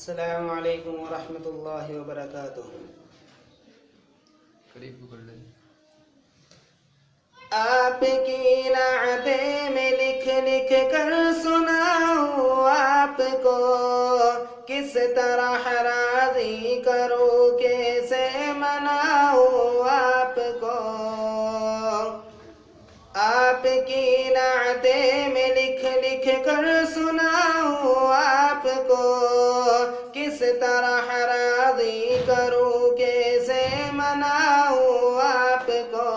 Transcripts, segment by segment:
السلام علیکم ورحمۃ اللہ وبرکاتہ۔ آپ کی نعتیں میں لکھ لکھ کر سناؤں آپ کو، کس طرح راضی کروں کیسے مناؤں آپ کو۔ آپ کی نعتیں میں لکھ لکھ کر سناؤں آپ کو، کس طرح راضی کروں کیسے مناؤں آپ کو۔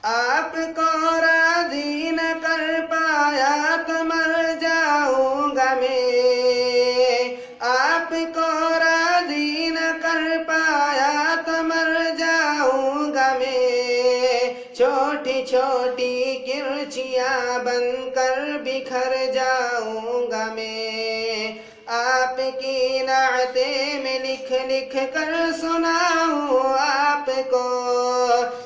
آپ کو راضی نہ کر پایا تو مر جاؤں گا میں، آپ کو راضی نہ کر پایا تو مر جاؤں گا میں، چھوٹی چھوٹی کرچیاں بن کر بکھر جاؤں گا میں۔ آپ کی نعتیں میں لکھ لکھ کر سناؤں آپ کو،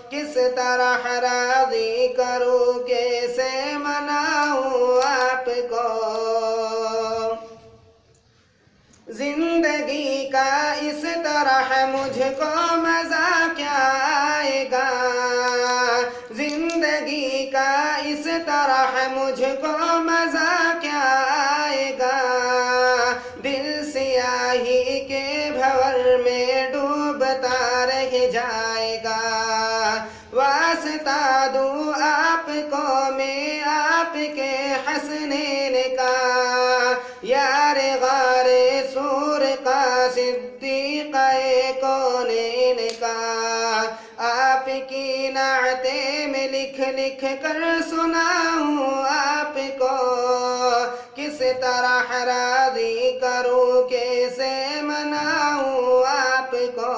کس طرح راضی کروں کیسے مناؤں آپ کو۔ زندگی کا اس طرح مجھ کو مزہ کیا آئے گا، زندگی کا اس طرح مجھ کو مزہ کیا آئے گا، دل سیاہی کے بھور میں ڈوبتا رہ جائے گا۔ واسطہ دوں آپ کو میں آپ کے حسنین کا، یار غار سور کا صدیقہ کونین کا۔ آپ کی نعتیں میں لکھ لکھ کر سناؤں آپ کو، کس طرح راضی کروں کیسے مناؤں آپ کو۔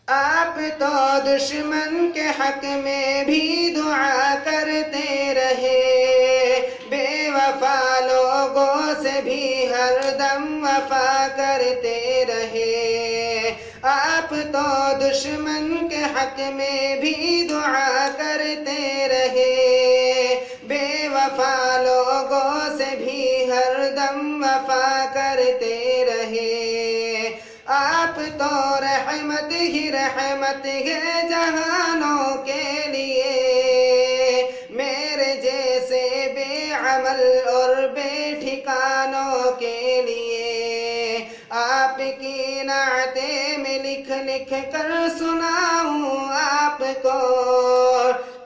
آپ تو دشمن کے حق میں بھی دعا کرتے رہے، بے وفا لوگوں سے بھی ہر دم وفا کرتے رہے۔ آپ تو دشمن کے حق میں بھی دعا کرتے رہے، بے وفا لوگوں سے بھی ہر دم وفا کرتے رہے۔ آپ تو رحمت ہی رحمت ہے جہانوں کے لیے، میرے جیسے بے عمل اور بے ٹھکانوں کے لیے۔ آپ کی نعتیں میں لکھ لکھ کر سناؤں آپ کو،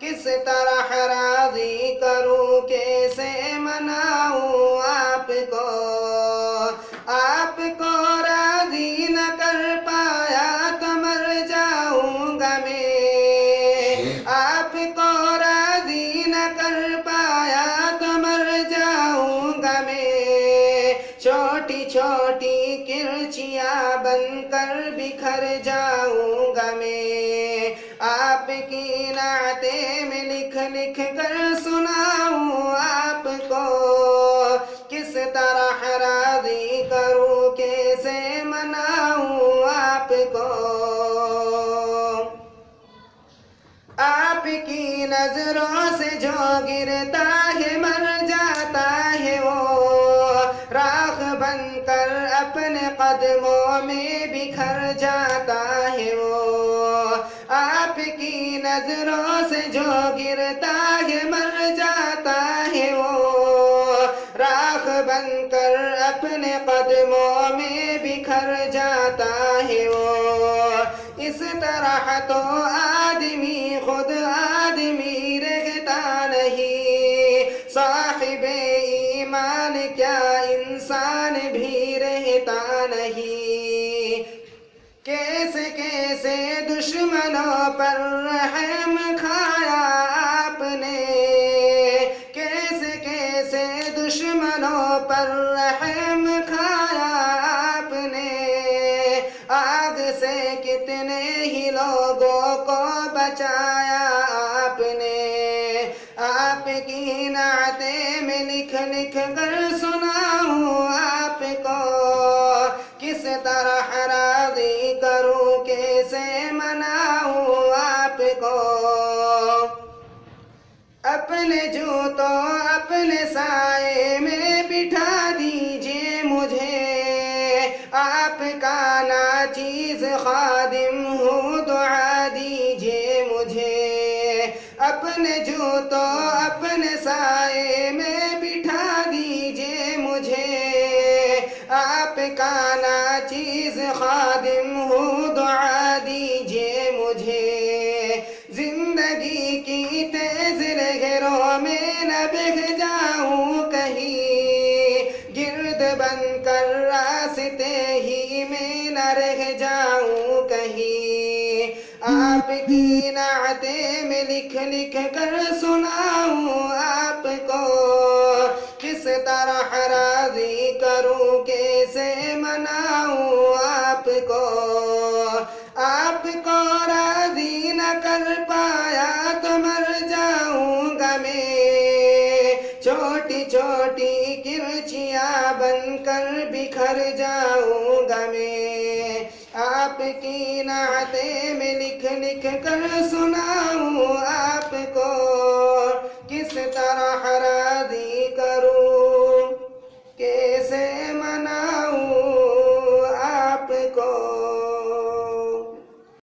کس طرح راضی کروں کیسے مناؤں آپ کو۔ آپ کو راضی نہ کر پایا تو مر جاؤں گا میں، آپ کو راضی نہ کر پایا تو مر جاؤں گا میں، چھوٹی چھوٹی کرچیاں بن کر بکھر جاؤں گا میں۔ آپ کی نعتیں میں لکھ لکھ کر سناؤں آپ کو، کس طرح راضی کروں کیسے مناؤں آپ کو۔ آپ کی نظروں سے جو گرتا ہے مر جاتا ہے وہ، راکھ بن کر اپنے قدموں میں بکھر جاتا ہے وہ۔ آپ کی نظروں سے جو گرتا ہے مر جاتا ہے وہ، راکھ بن کر اپنے قدموں میں بکھر جاتا ہے وہ۔ اس طرح تو آدمی خود آدمی رہتا نہیں، صاحب ایمان کیا انسان بھی رہتا نہیں۔ کیسے کیسے دشمنوں پر رحم کھایا آپ نے، کیسے کیسے دشمنوں پر رحم کھایا آپ نے، آگ سے کتنے ہی لوگوں کو بچایا آپ نے۔ آپ کی نعتیں میں لکھ لکھ کر سناؤں آپ کو، کس طرح راضی کروں کیسے مناؤں آپ کو۔ اپنے جوتوں اپنے سائے میں بٹھا دیجئے مجھے، آپ کا ناچیز خادم ہوں، دعا دیجئے مجھے، اپنے جوتوں اپنے سائے میں بٹھا دیجئے مجھے، آپ کا ناچیز خادم ہوں، دعا دیجئے مجھے، زندگی کی تیز لہروں میں نہ بہہ جاؤں کہیں، گرد بن کر راستے ہی میں نہ رہ جاؤں کہیں، آپ کی نعتیں میں لکھ لکھ کر سناؤں آپ کو، کس طرح راضی کروں کیسے مناؤں آپ کو، آپ کو راضی نہ کر پایا تو مر جاؤں گا میں، چھوٹی چھوٹی کرچیاں بن کر بکھر جاؤں گا میں، آپ کی نعتیں میں لکھ لکھ کر سنا